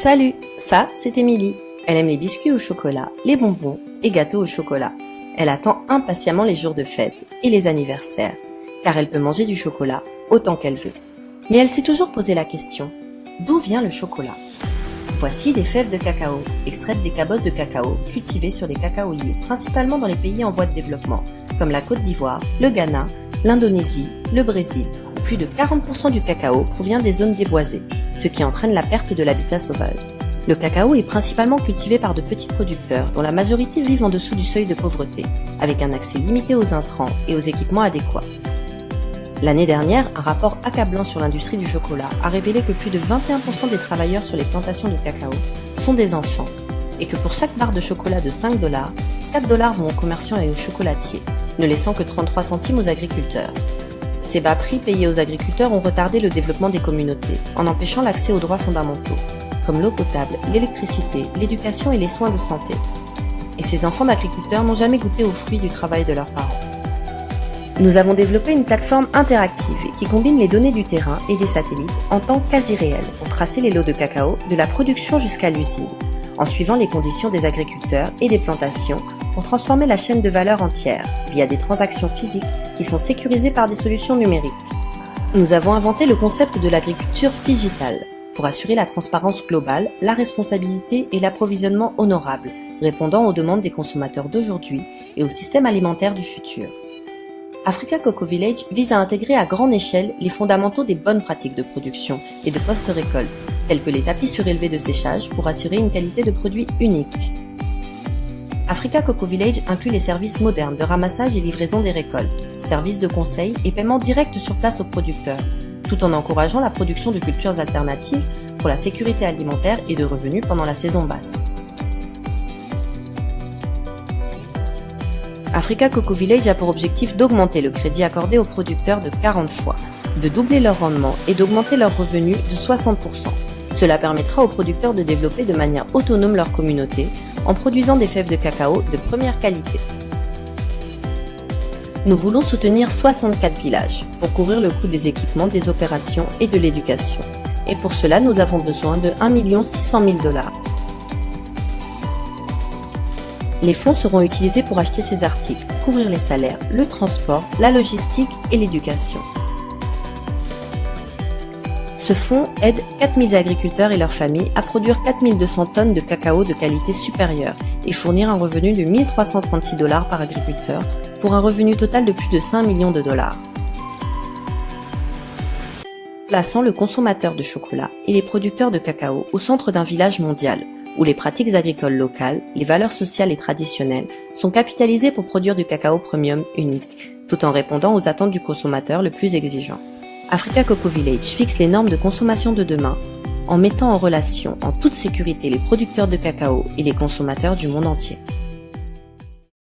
Salut, ça c'est Émilie. Elle aime les biscuits au chocolat, les bonbons et gâteaux au chocolat. Elle attend impatiemment les jours de fête et les anniversaires, car elle peut manger du chocolat autant qu'elle veut. Mais elle s'est toujours posé la question, d'où vient le chocolat? Voici des fèves de cacao, extraites des cabosses de cacao cultivées sur les cacaoyers, principalement dans les pays en voie de développement, comme la Côte d'Ivoire, le Ghana, l'Indonésie, le Brésil, où plus de 40% du cacao provient des zones déboisées, ce qui entraîne la perte de l'habitat sauvage. Le cacao est principalement cultivé par de petits producteurs, dont la majorité vivent en dessous du seuil de pauvreté, avec un accès limité aux intrants et aux équipements adéquats. L'année dernière, un rapport accablant sur l'industrie du chocolat a révélé que plus de 21% des travailleurs sur les plantations de cacao sont des enfants, et que pour chaque barre de chocolat de 5 $, 4 $ vont aux commerçants et aux chocolatiers, ne laissant que 33 centimes aux agriculteurs. Ces bas prix payés aux agriculteurs ont retardé le développement des communautés, en empêchant l'accès aux droits fondamentaux, comme l'eau potable, l'électricité, l'éducation et les soins de santé. Et ces enfants d'agriculteurs n'ont jamais goûté aux fruits du travail de leurs parents. Nous avons développé une plateforme interactive qui combine les données du terrain et des satellites en temps quasi réel pour tracer les lots de cacao de la production jusqu'à l'usine, en suivant les conditions des agriculteurs et des plantations pour transformer la chaîne de valeur entière via des transactions physiques qui sont sécurisées par des solutions numériques. Nous avons inventé le concept de l'agriculture digitale pour assurer la transparence globale, la responsabilité et l'approvisionnement honorable, répondant aux demandes des consommateurs d'aujourd'hui et au système alimentaire du futur. Africa Cocoa Village vise à intégrer à grande échelle les fondamentaux des bonnes pratiques de production et de post-récolte, tels que les tapis surélevés de séchage pour assurer une qualité de produit unique. Africa Cocoa Village inclut les services modernes de ramassage et livraison des récoltes, services de conseil et paiement direct sur place aux producteurs, tout en encourageant la production de cultures alternatives pour la sécurité alimentaire et de revenus pendant la saison basse. Africa Cocoa Village a pour objectif d'augmenter le crédit accordé aux producteurs de 40 fois, de doubler leur rendement et d'augmenter leurs revenus de 60%. Cela permettra aux producteurs de développer de manière autonome leur communauté en produisant des fèves de cacao de première qualité. Nous voulons soutenir 64 villages pour couvrir le coût des équipements, des opérations et de l'éducation. Et pour cela, nous avons besoin de 1 600 000 $. Les fonds seront utilisés pour acheter ces articles, couvrir les salaires, le transport, la logistique et l'éducation. Ce fonds aide 4000 agriculteurs et leurs familles à produire 4200 tonnes de cacao de qualité supérieure et fournir un revenu de 1 336 $ par agriculteur pour un revenu total de plus de 5 millions de $. Plaçant le consommateur de chocolat et les producteurs de cacao au centre d'un village mondial, où les pratiques agricoles locales, les valeurs sociales et traditionnelles sont capitalisées pour produire du cacao premium unique, tout en répondant aux attentes du consommateur le plus exigeant. Africa Cocoa Village fixe les normes de consommation de demain, en mettant en relation en toute sécurité les producteurs de cacao et les consommateurs du monde entier.